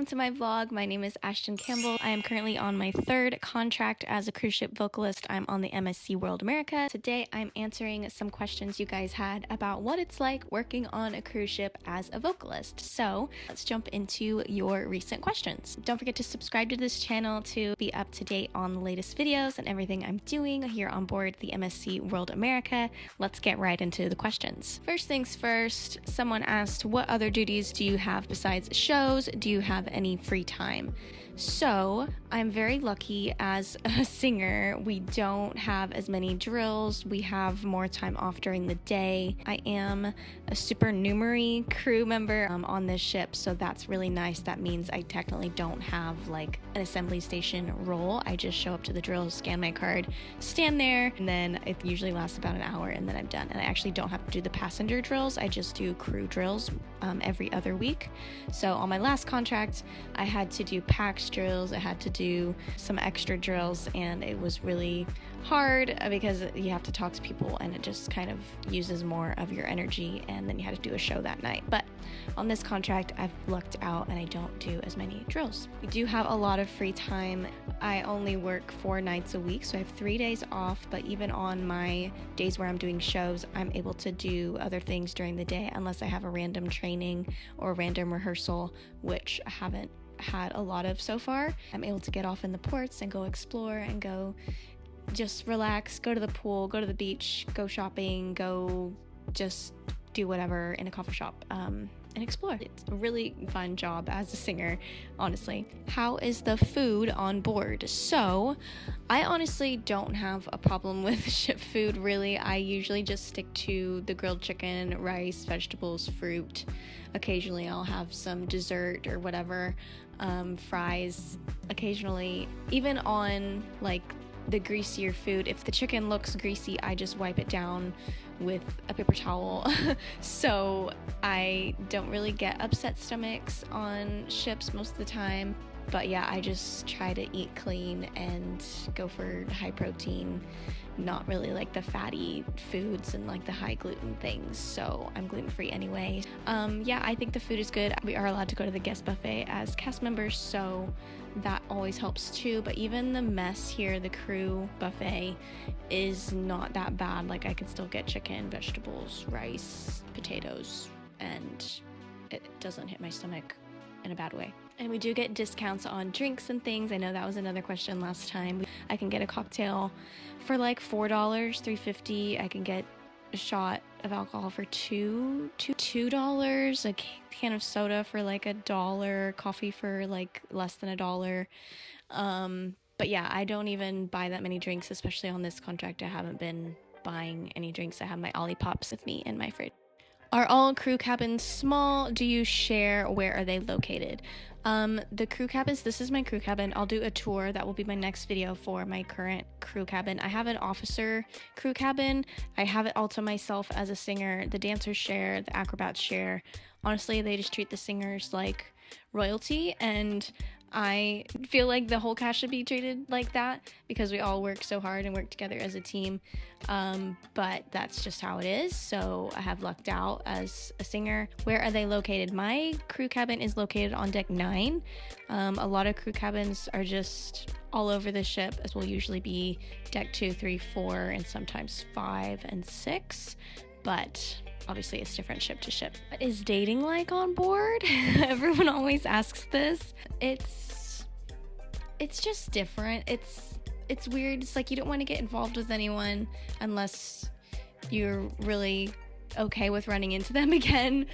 to my vlog. My name is Ashton Campbell. I am currently on my third contract as a cruise ship vocalist. I'm on the MSC World America. Today I'm answering some questions you guys had about what it's like working on a cruise ship as a vocalist. So let's jump into your recent questions. Don't forget to subscribe to this channel to be up to date on the latest videos and everything I'm doing here on board the MSC World America. Let's get right into the questions. First things first, someone asked, what other duties do you have besides shows? Do you have any free time? So I'm very lucky as a singer. We don't have as many drills. We have more time off during the day. I am a supernumerary crew member on this ship, so that's really nice. That means I technically don't have like an assembly station role. I just show up to the drills, scan my card, stand there, and then it usually lasts about an hour and then I'm done. And I actually don't have to do the passenger drills. I just do crew drills every other week. So on my last contract, I had to do PAX drills, I had to do some extra drills, and it was really hard because you have to talk to people and it just kind of uses more of your energy, and then you had to do a show that night. But on this contract, I've lucked out and I don't do as many drills. We do have a lot of free time. I only work 4 nights a week, so I have 3 days off, but even on my days where I'm doing shows, I'm able to do other things during the day unless I have a random training or random rehearsal, which I haven't had a lot of so far. I'm able to get off in the ports and go explore and go just relax, go to the pool, go to the beach, go shopping, go just do whatever in a coffee shop and explore. It's a really fun job as a singer, honestly. How is the food on board? So I honestly don't have a problem with ship food, really. I usually just stick to the grilled chicken, rice, vegetables, fruit. Occasionally I'll have some dessert or whatever, fries occasionally. Even on like the greasier food, if the chicken looks greasy, I just wipe it down with a paper towel. So I don't really get upset stomachs on ships most of the time. But yeah, I just try to eat clean and go for high protein, not really like the fatty foods and like the high gluten things. So I'm gluten-free anyway. Yeah, I think the food is good. We are allowed to go to the guest buffet as cast members, so that always helps too. But even the mess here, the crew buffet, is not that bad. Like I can still get chicken, vegetables, rice, potatoes, and it doesn't hit my stomach in a bad way. And we do get discounts on drinks and things. I know that was another question last time. I can get a cocktail for like $4, $3.50. I can get a shot of alcohol for $2, a can of soda for like $1, coffee for like less than $1. But yeah, I don't even buy that many drinks, especially on this contract. I haven't been buying any drinks. I have my Olippops with me in my fridge. Are all crew cabins small? Do you share? Where are they located? The crew cabins, this is my crew cabin. I'll do a tour. That will be my next video for my current crew cabin. I have an officer crew cabin. I have it all to myself as a singer. The dancers share, the acrobats share. Honestly, they just treat the singers like royalty, and I feel like the whole cast should be treated like that because we all work so hard and work together as a team. But that's just how it is. So I have lucked out as a singer. Where are they located? My crew cabin is located on deck 9. A lot of crew cabins are just all over the ship, as will usually be deck 2, 3, 4, and sometimes 5 and 6. But obviously it's different ship to ship. What is dating like on board? Everyone always asks this. It's just different. It's weird. It's like you don't want to get involved with anyone unless you're really okay with running into them again,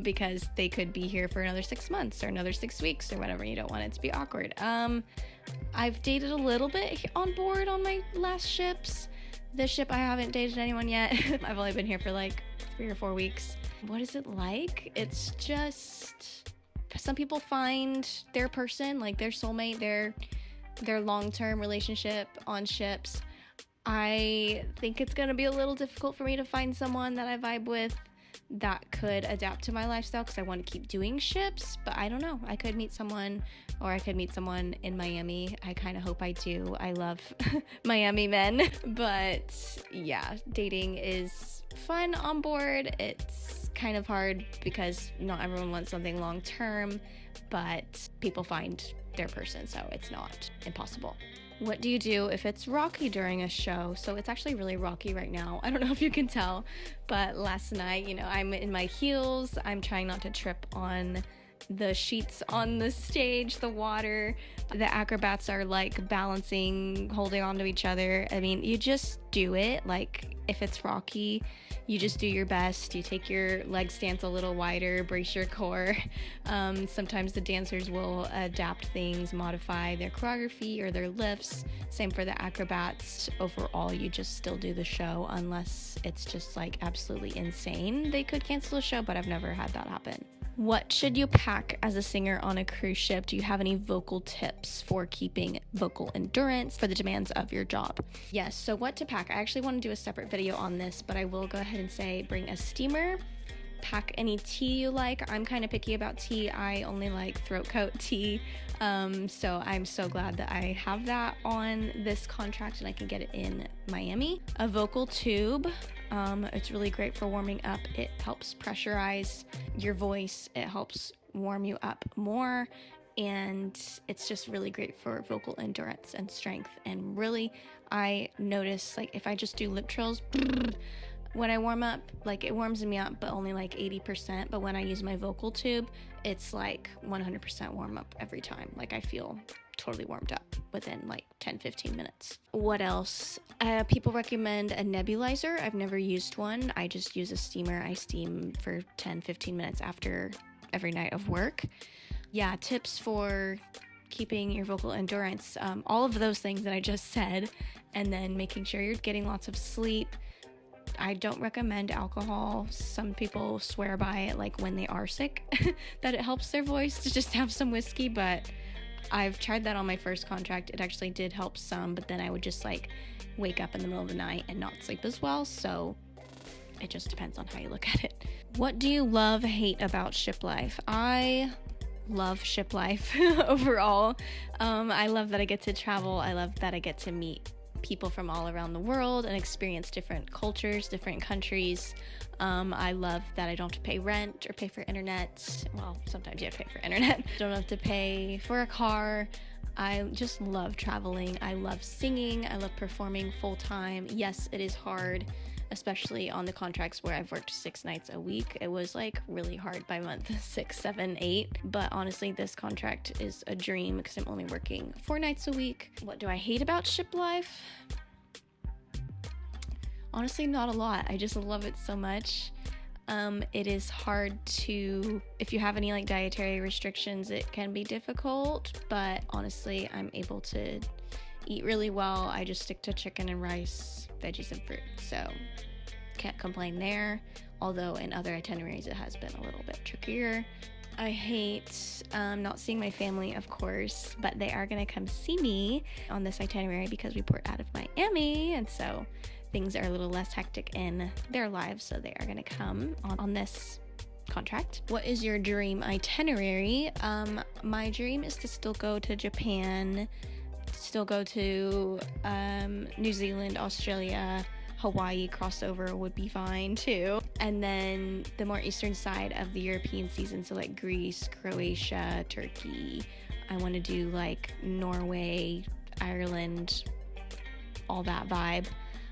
because they could be here for another 6 months or another 6 weeks or whatever. You don't want it to be awkward. I've dated a little bit on board on my last ships. This ship, I haven't dated anyone yet. I've only been here for like 3 or 4 weeks. What is it like? It's just, some people find their person, like their soulmate, their long-term relationship on ships. I think it's gonna be a little difficult for me to find someone that I vibe with that could adapt to my lifestyle, because I want to keep doing ships, but I don't know. I could meet someone, or I could meet someone in Miami. I kind of hope I do. I love Miami men. But yeah, dating is fun on board. It's kind of hard because not everyone wants something long term. but people find their person, so it's not impossible. What do you do if it's rocky during a show? So it's actually really rocky right now. I don't know if you can tell, but last night, I'm in my heels. I'm trying not to trip on the sheets on the stage, the water. The acrobats are like balancing, holding on to each other. I mean, you just do it. Like if it's rocky, you just do your best. You take your leg stance a little wider, brace your core. Sometimes the dancers will adapt things, modify their choreography or their lifts. Same for the acrobats. Overall, you just still do the show unless it's just like absolutely insane. They could cancel a show, but I've never had that happen. What should you pack as a singer on a cruise ship? Do you have any vocal tips for keeping vocal endurance for the demands of your job? Yes, so what to pack? I actually want to do a separate video on this, but I will go ahead and say bring a steamer, pack any tea you like. I'm kind of picky about tea. I only like throat coat tea, so I'm so glad that I have that on this contract and I can get it in Miami. A vocal tube. It's really great for warming up. It helps pressurize your voice. It helps warm you up more. And it's just really great for vocal endurance and strength. And really, I notice like if I just do lip trills, when I warm up, like it warms me up, but only like 80%. But when I use my vocal tube, it's like 100% warm up every time. Like I feel totally warmed up within like 10-15 minutes. What else? People recommend a nebulizer. I've never used one. I just use a steamer. I steam for 10-15 minutes after every night of work. Yeah, tips for keeping your vocal endurance. All of those things that I just said, and then making sure you're getting lots of sleep. I don't recommend alcohol. Some people swear by it, like when they are sick, that it helps their voice to just have some whiskey, but I've tried that on my first contract. It actually did help some, but then I would just like wake up in the middle of the night and not sleep as well. So it just depends on how you look at it. What do you love, hate about ship life? I love ship life overall. I love that I get to travel. I love that I get to meet people from all around the world and experience different cultures, different countries. I love that I don't have to pay rent or pay for internet. Well, sometimes you have to pay for internet. Don't have to pay for a car. I just love traveling. I love singing. I love performing full time. Yes, it is hard, especially on the contracts where I've worked 6 nights a week. It was like really hard by month 6, 7, 8. But honestly, this contract is a dream because I'm only working 4 nights a week. What do I hate about ship life? Honestly, not a lot. I just love it so much. It is hard to, if you have any like dietary restrictions, it can be difficult, but honestly, I'm able to eat really well. I just stick to chicken and rice, veggies and fruit, so can't complain there. Although in other itineraries, it has been a little bit trickier. I hate not seeing my family, of course, but they are gonna come see me on this itinerary because we port out of Miami, and so things are a little less hectic in their lives, so they are going to come on this contract. What is your dream itinerary? My dream is to still go to Japan, still go to New Zealand, Australia, Hawaii. Crossover would be fine too. And then the more eastern side of the European season, so like Greece, Croatia, Turkey. I want to do like Norway, Ireland, all that vibe.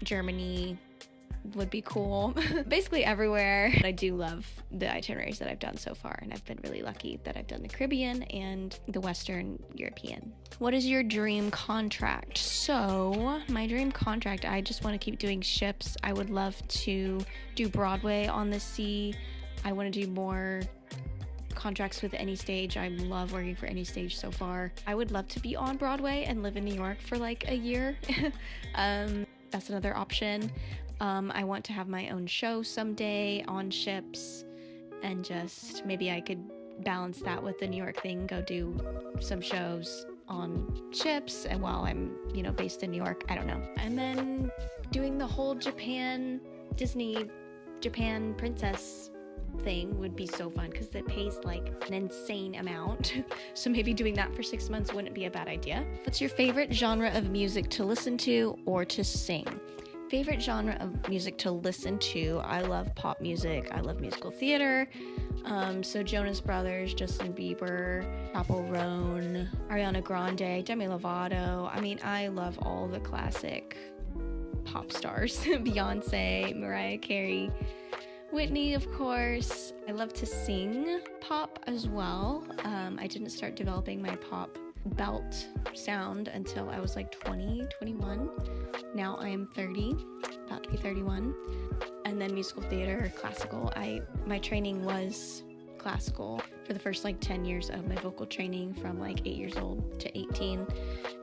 Germany would be cool. Basically everywhere. I do love the itineraries that I've done so far, and I've been really lucky that I've done the Caribbean and the Western European. What is your dream contract? So my dream contract, I just want to keep doing ships. I would love to do Broadway on the sea. I want to do more contracts with any stage. I love working for any stage so far. I would love to be on Broadway and live in New York for like a year. That's another option. I want to have my own show someday on ships, and just maybe I could balance that with the New York thing, go do some shows on ships and while I'm, based in New York. I don't know. And then doing the whole Disney Japan princess thing would be so fun because it pays like an insane amount. So maybe doing that for 6 months wouldn't be a bad idea. What's your favorite genre of music to listen to or to sing? Favorite genre of music to listen to? I love pop music. I love musical theater. So Jonas Brothers, Justin Bieber, Chappell Roan, Ariana Grande, Demi Lovato. I mean, I love all the classic pop stars. Beyonce, Mariah Carey, Whitney, of course. I love to sing pop as well. I didn't start developing my pop belt sound until I was like 20, 21. Now I am 30, about to be 31. And then musical theater, classical. My training was classical for the first like 10 years of my vocal training, from like 8 years old to 18.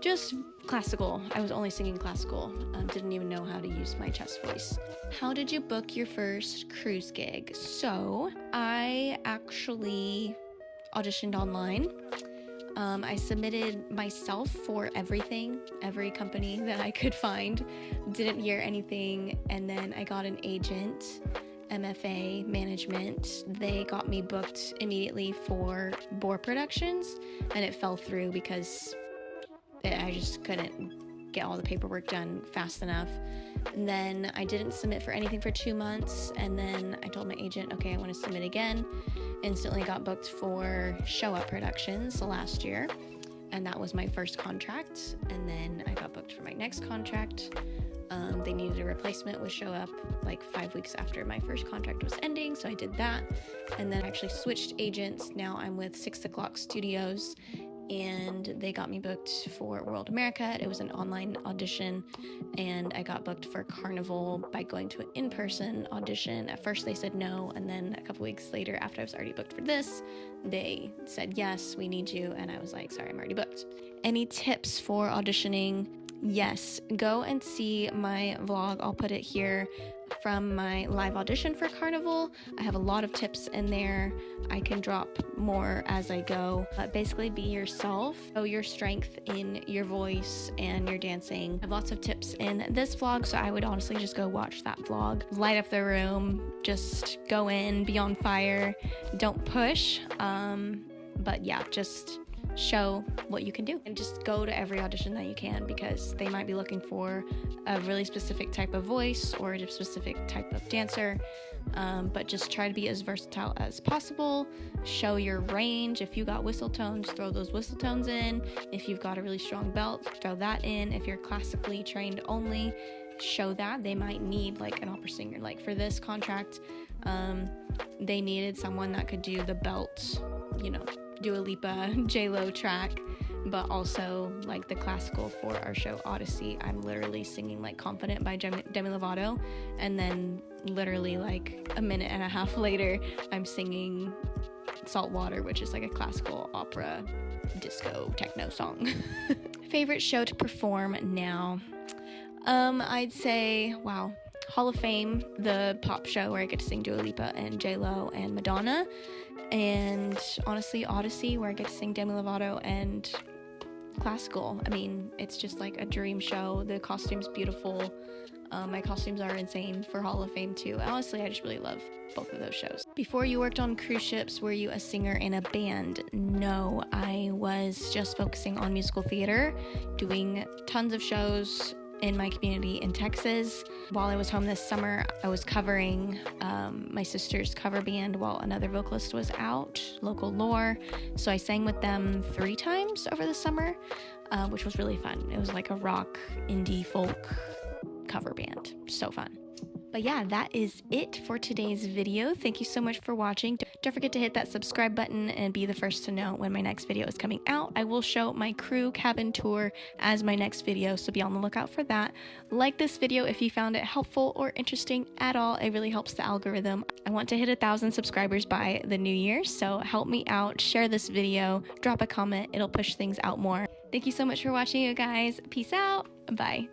Just classical. I was only singing classical. Didn't even know how to use my chest voice. How did you book your first cruise gig? So I actually auditioned online. I submitted myself for every company that I could find. Didn't hear anything, and then I got an agent, MFA Management. They got me booked immediately for Boar Productions, and it fell through because I just couldn't get all the paperwork done fast enough. And then I didn't submit for anything for 2 months, and then I told my agent, okay, I want to submit again. Instantly got booked for Show Up Productions last year, and that was my first contract. And then I got booked for my next contract. They needed a replacement with Show Up like 5 weeks after my first contract was ending, so I did that. And then I actually switched agents. Now I'm with 6 O'Clock Studios, and they got me booked for World America. It was an online audition, and I got booked for Carnival by going to an in-person audition. At first they said no, and then a couple weeks later, after I was already booked for this, they said, yes, we need you, and I was like, sorry, I'm already booked. Any tips for auditioning? Yes, go and see my vlog. I'll put it here from my live audition for Carnival. I have a lot of tips in there. I can drop more as I go. But basically, be yourself. Show your strength in your voice and your dancing. I have lots of tips in this vlog, so I would honestly just go watch that vlog. Light up the room. Just go in, be on fire. Don't push. But yeah, just show what you can do, and just go to every audition that you can, because they might be looking for a really specific type of voice or a specific type of dancer, but just try to be as versatile as possible. Show your range. If you got whistle tones, throw those whistle tones in. If you've got a really strong belt, throw that in. If you're classically trained only, show that. They might need like an opera singer. Like for this contract, they needed someone that could do the belt, Dua Lipa, J-Lo track, but also like the classical for our show Odyssey. I'm literally singing like Confident by Demi Lovato, and then literally like a minute and a half later, I'm singing Salt Water, which is like a classical opera disco techno song. Favorite show to perform now? I'd say, wow, Hall of Fame, the pop show where I get to sing Dua Lipa and J-Lo and Madonna. And honestly, Odyssey, where I get to sing Demi Lovato and classical. I mean, it's just like a dream show. The costume's beautiful. My costumes are insane for Hall of Fame too. Honestly, I just really love both of those shows. Before you worked on cruise ships, were you a singer in a band? No, I was just focusing on musical theater, doing tons of shows in my community in Texas. While I was home this summer, I was covering my sister's cover band while another vocalist was out, Local Lore. So I sang with them 3 times over the summer, which was really fun. It was like a rock, indie, folk cover band. So fun. But yeah, that is it for today's video. Thank you so much for watching. Don't forget to hit that subscribe button and be the first to know when my next video is coming out. I will show my crew cabin tour as my next video, so be on the lookout for that. Like this video if you found it helpful or interesting at all. It really helps the algorithm. I want to hit 1,000 subscribers by the new year, so help me out. Share this video, drop a comment. It'll push things out more. Thank you so much for watching, you guys. Peace out. Bye.